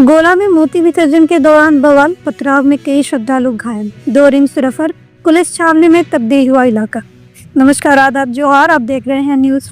गोला में मोती विसर्जन के दौरान बवाल, पथराव में कई श्रद्धालु घायल, 2 रिंग्स रेफर, पुलिस छावनी में तब्दील हुआ इलाका। नमस्कार आदाब जोहार, आप देख रहे हैं न्यूज़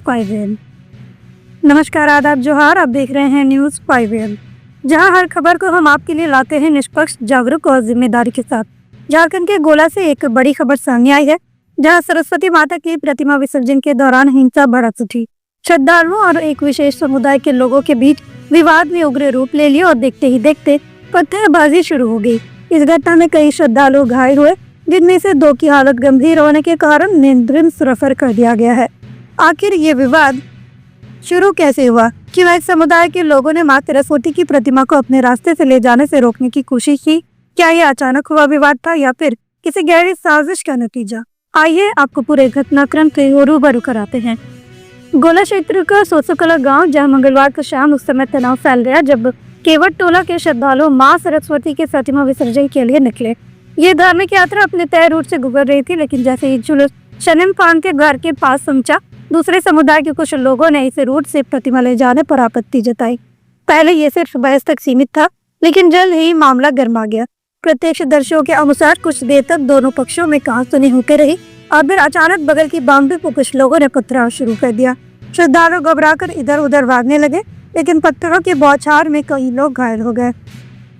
5am। जहां हर खबर को हम आपके लिए लाते हैं निष्पक्ष, जागरूक और जिम्मेदारी के साथ। झारखंड के गोला से एक बड़ी खबर सामने आई है, जहां सरस्वती माता की प्रतिमा विसर्जन के दौरान हिंसा भड़क उठी। श्रद्धालुओं और एक विशेष समुदाय के लोगों के बीच विवाद में उग्र रूप ले लिया और देखते ही देखते पत्थरबाजी शुरू हो गई। इस घटना में कई श्रद्धालु घायल हुए, जिनमें से 2 की हालत गंभीर होने के कारण नियंत्रण रेफर कर दिया गया है। आखिर ये विवाद शुरू कैसे हुआ? क्यों एक समुदाय के लोगों ने मां सरस्वती की प्रतिमा को अपने रास्ते से ले जाने से रोकने की कोशिश की? क्या ये अचानक हुआ विवाद था या फिर किसी गहरी साजिश का नतीजा? आइए आपको पूरे घटनाक्रम से रूबरू कराते हैं। गोला क्षेत्र का सोसोकला गांव, जहां मंगलवार को शाम उस समय तनाव फैल गया जब केवट टोला के श्रद्धालु मां सरस्वती के प्रतिमा विसर्जन के लिए निकले। ये धार्मिक यात्रा अपने तय रूट से गुजर रही थी, लेकिन जैसे ही जुलूस शनिम खान के घर के पास पहुंचा, दूसरे समुदाय के कुछ लोगों ने इस रूट से प्रतिमा ले जाने पर आपत्ति जताई। पहले ये सिर्फ बहस तक सीमित था, लेकिन जल्द ही मामला गर्मा गया। प्रत्यक्षदर्शियों के अनुसार कुछ देर तक दोनों पक्षों में कहासुनी होती रही और फिर अचानक बगल की बाउंड्री पर कुछ लोगों ने पथराव शुरू कर दिया। श्रद्धालु घबराकर इधर उधर भागने लगे, लेकिन पत्थरों की बौछार में कई लोग घायल हो गए।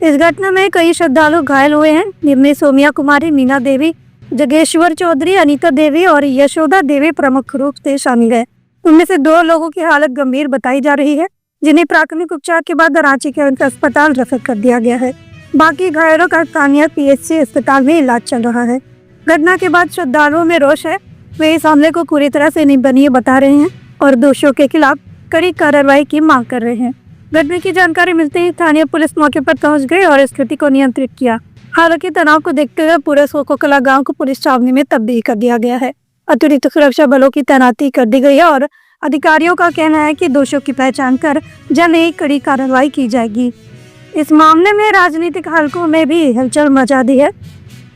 इस घटना में कई श्रद्धालु घायल हुए हैं, जिनमें सोमिया कुमारी, मीना देवी, जगेश्वर चौधरी, अनीता देवी और यशोदा देवी प्रमुख रूप से शामिल है। उनमें से 2 लोगों की हालत गंभीर बताई जा रही है, जिन्हें प्राथमिक उपचार के बाद रांची के अस्पताल रेफर कर दिया गया है। बाकी घायलों का स्थानीय पीएचसी अस्पताल में इलाज चल रहा है। घटना के बाद श्रद्धालुओं में रोष है। वे इस हमले को पूरी तरह से निंदनीय बता रहे हैं और दोषियों के खिलाफ कड़ी कार्रवाई की मांग कर रहे हैं। घटना की जानकारी मिलते ही स्थानीय पुलिस मौके पर पहुंच गई और स्थिति को नियंत्रित किया। हालांकि तनाव को देखते हुए पूरे सोकोकला गांव को पुलिस छावनी में तब्दील कर दिया गया है। अतिरिक्त सुरक्षा बलों की तैनाती कर दी गई है और अधिकारियों का कहना है कि दोषियों की पहचान कर जल्द ही कड़ी कार्रवाई की जाएगी। इस मामले में राजनीतिक हलकों में भी हलचल मचा दी है।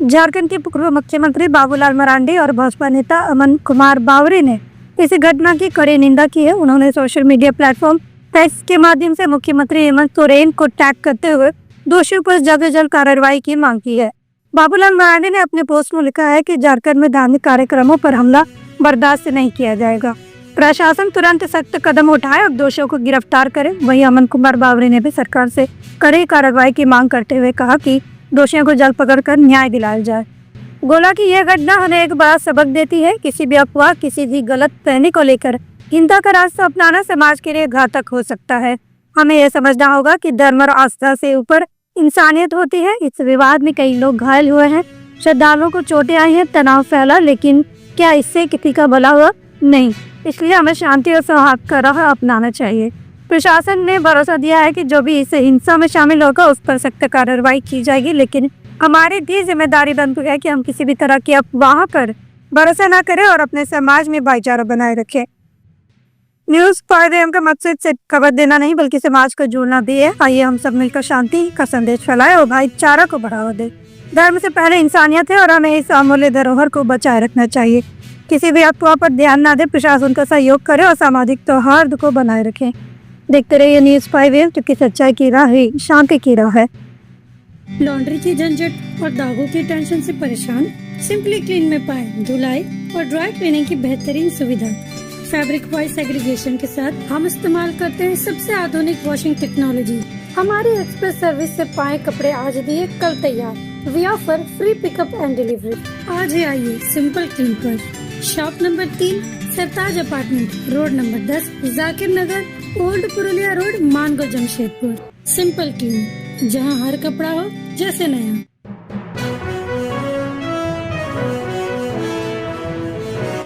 झारखंड के पूर्व मुख्यमंत्री बाबूलाल मरांडी और भाजपा नेता अमन कुमार बावरे ने इस घटना की कड़ी निंदा की है। उन्होंने सोशल मीडिया प्लेटफॉर्म एक्स के माध्यम से मुख्यमंत्री हेमंत सोरेन को टैग करते हुए दोषियों पर जल्द से जल्द कार्रवाई की मांग की है। बाबूलाल मरांडी ने अपने पोस्ट में लिखा है कि झारखंड में धार्मिक कार्यक्रमों पर हमला बर्दाश्त नहीं किया जाएगा। प्रशासन तुरंत सख्त कदम उठाए और दोषियों को गिरफ्तार करे। वहीं अमन कुमार बावरे ने भी सरकार से कड़ी कार्रवाई की मांग करते हुए कहा कि दोषियों को जल्द पकड़कर न्याय दिलाया जाए। गोला की यह घटना हमें एक बड़ा सबक देती है। किसी भी अफवाह, किसी भी गलत फहमी को लेकर हिंसा का रास्ता अपनाना समाज के लिए घातक हो सकता है। हमें यह समझना होगा कि धर्म और आस्था से ऊपर इंसानियत होती है। इस विवाद में कई लोग घायल हुए हैं, श्रद्धालुओं को चोटें आई हैं, तनाव फैला, लेकिन क्या इससे किसी का भला हुआ? नहीं। इसलिए हमें शांति और सौहार्द का राह अपनाना चाहिए। प्रशासन ने भरोसा दिया है कि जो भी इस हिंसा में शामिल होगा उस पर सख्त कार्रवाई की जाएगी, लेकिन हमारी भी जिम्मेदारी बनती है कि हम किसी भी तरह की अफवाह पर भरोसा न करें और अपने समाज में भाईचारा बनाए रखें। न्यूज़ 5am का मकसद सिर्फ खबर देना नहीं, बल्कि समाज को जोड़ना भी है। आइए हम सब मिलकर शांति का संदेश फैलाएं और भाईचारा को बढ़ावा दें। धर्म से पहले इंसानियत है और हमें इस अमूल्य धरोहर को बचाए रखना चाहिए। किसी भी अफवाह पर ध्यान न दें, प्रशासन का सहयोग करें और सामाजिक सौहार्द को बनाए रखें। देखते रहिए न्यूज़ 5am, क्योंकि सच्चाई की राह ही शांति की राह है। लॉन्ड्री की झंझट और दागों की टेंशन से परेशान? सिंपली क्लीन में पाएं धुलाई और ड्राई क्लीनिंग की बेहतरीन सुविधा। फैब्रिक वाइज सेग्रीगेशन के साथ हम इस्तेमाल करते हैं सबसे आधुनिक वॉशिंग टेक्नोलॉजी। हमारी एक्सप्रेस सर्विस से पाए कपड़े आज दिए कल तैयार। We offer free pickup and delivery. आज ही आइए सिंपल क्लीन पर। Shop number 3, Sartaj apartment, road number 10, Zakir Nagar, old Purulia road, Mango, Jamshedpur. Simple clean, जहां हर कपड़ा हो जैसे नया।